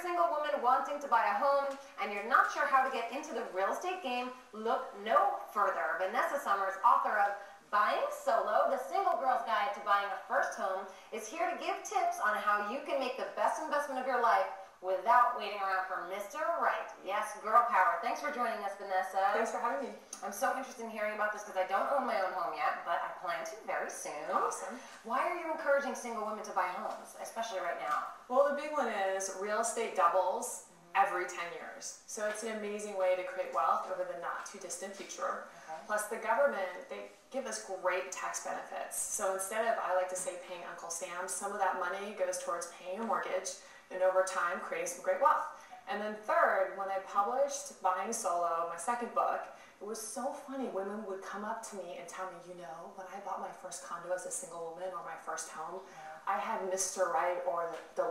a single woman wanting to buy a home and you're not sure how to get into the real estate game, look no further. Vanessa Summers, author of Buying Solo, the Single Girl's Guide to Buying a First Home, is here to give tips on how you can make the best investment of your life without waiting around for Mr. Right. Yes, girl power. Thanks for joining us, Vanessa. Thanks for having me. I'm so interested in hearing about this because I don't own my own home yet, but I plan to very soon. Awesome. Why are you encouraging single women to buy homes, especially right now? Well, the big one is real estate doubles every 10 years. So it's an amazing way to create wealth over the not too distant future. Okay. Plus the government, they give us great tax benefits. So instead of, I like to say, paying Uncle Sam, some of that money goes towards paying a mortgage and over time creating some great wealth. And then third, when I published Buying Solo, my second book, it was so funny. Women would come up to me and tell me, you know, when I bought my first condo as a single woman or my first home, I had Mr. Right or the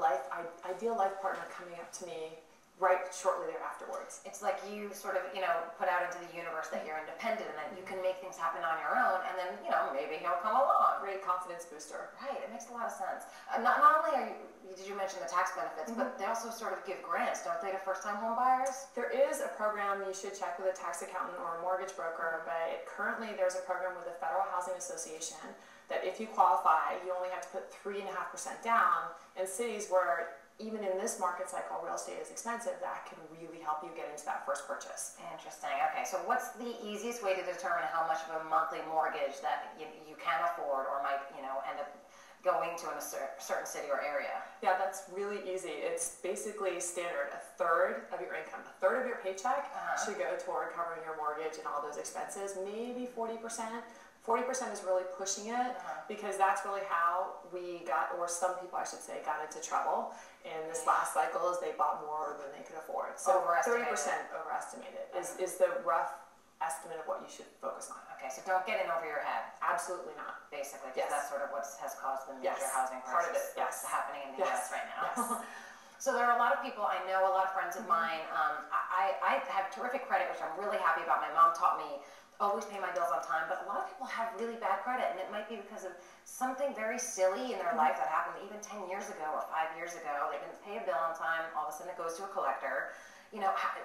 ideal life partner coming up to me right shortly there afterwards. It's like you sort of, put out into the universe that you're independent and that you can make things happen on your own, and then, maybe he'll come along. Great confidence booster. Right, it makes a lot of sense. Not only did you mention the tax benefits, but they also sort of give grants, don't they, to first-time home buyers? There is a program you should check with a tax accountant or a mortgage broker, but currently there's a program with the Federal Housing Association that if you qualify, you only have to put 3.5% down in cities where even in this market cycle, real estate is expensive. That can really help you get into that first purchase. Interesting. Okay, so what's the easiest way to determine how much of a monthly mortgage that you can afford or might, end up going to in a certain city or area? Yeah, that's really easy. It's basically standard. A third of your income, a third of your paycheck should go toward covering your mortgage and all those expenses, maybe 40%. 40% is really pushing it because that's really how we got, or some people I should say, got into trouble in this last cycle is they bought more than they could afford. So 30% overestimated is the rough estimate of what you should focus on. Okay, so don't get in over your head. Absolutely not. Basically, because that's sort of what has caused the major housing crisis part of it. that's happening in the US right now. Yes. So there are a lot of people, I know a lot of friends of mine, I have terrific credit, which I'm really happy about. My mom taught me always pay my bills on time, but a lot of people have really bad credit, and it might be because of something very silly in their life that happened even 10 years ago or 5 years ago. They didn't pay a bill on time, all of a sudden it goes to a collector.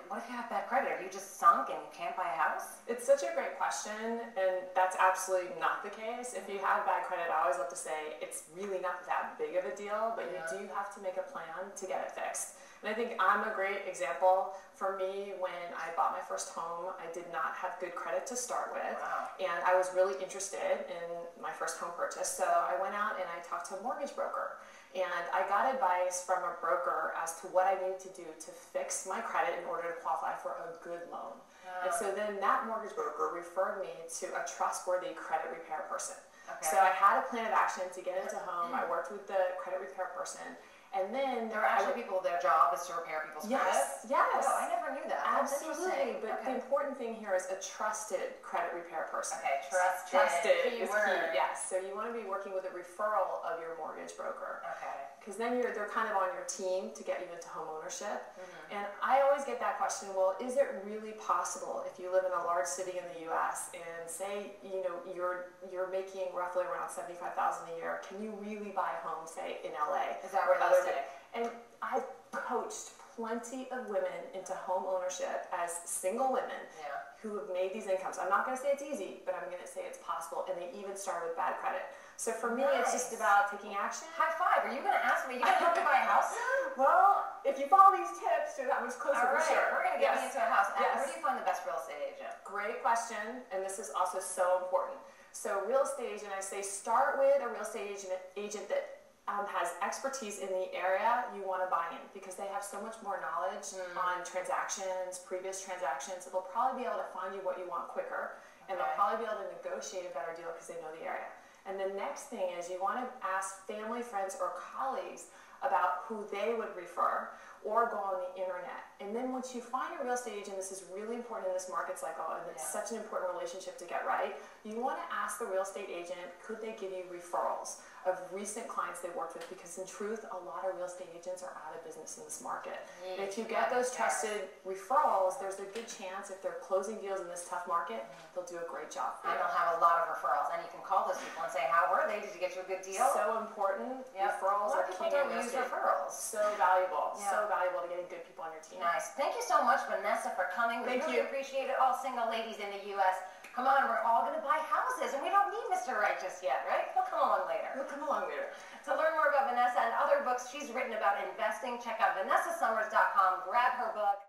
What if you have bad credit? Are you just sunk and you can't buy a house? It's such a great question, and that's absolutely not the case. If you have bad credit, I always love to say it's really not that big of a deal, but you do have to make a plan to get it fixed. And I think I'm a great example. For me, when I bought my first home, I did not have good credit to start with, and I was really interested in my first home purchase. So I went out and I talked to a mortgage broker, and I got advice from a broker as to what I needed to do to fix my credit in order to qualify for a good loan. And so then that mortgage broker referred me to a trustworthy credit repair person. So I had a plan of action to get into home. I worked with the credit repair person. And then there are actually people, their job is to repair people's credit? Yes. Oh, I never knew that. Absolutely. But the important thing here is a trusted credit repair person. Okay, trusted is key. Yes. So you want to be working with a referral of your mortgage broker. Okay. Because then they're kind of on your team to get you into home ownership. And I always get that question, well, is it really possible if you live in a large city in the US and say, you're making roughly around $75,000 a year, can you really buy a home, say, in LA? Is that realistic? And I've coached plenty of women into home ownership as single women who have made these incomes. I'm not going to say it's easy, but I'm going to say it's possible, and they even start with bad credit. So for me, it's just about taking action. High five. Are you going to ask me? You going to help me buy a house? Well, if you follow these tips, you're that much closer for sure. We're going to get me into a house. Where do you find the best real estate agent? Great question, and this is also so important. So real estate agent, I say start with a real estate agent that has expertise in the area you want to buy in, because they have so much more knowledge on transactions, previous transactions. So they'll probably be able to find you what you want quicker, and they'll probably be able to negotiate a better deal because they know the area. And the next thing is you want to ask family, friends, or colleagues about who they would refer, or go on the internet. And then once you find a real estate agent, this is really important in this market cycle, and it's such an important relationship to get right, you want to ask the real estate agent, could they give you referrals of recent clients they worked with, because in truth, a lot of real estate agents are out of business in this market. And if you get those trusted referrals, there's a good chance if they're closing deals in this tough market, they'll do a great job for you. And they'll have a lot of referrals, and you can call those people and say, how were they? Did you get you a good deal? So important. Yep. Referrals A lot are of people king don't in real use estate. referrals. So valuable. Yeah. So valuable to getting good people on your team. Nice. Thank you so much, Vanessa, for coming. We Thank really you. appreciate it. All single ladies in the U.S. Come on, we're all going to buy houses, and we don't need Mr. Right just yet, right? He'll come along later. We'll come along later. To learn more about Vanessa and other books she's written about investing, check out VanessaSummers.com. Grab her book.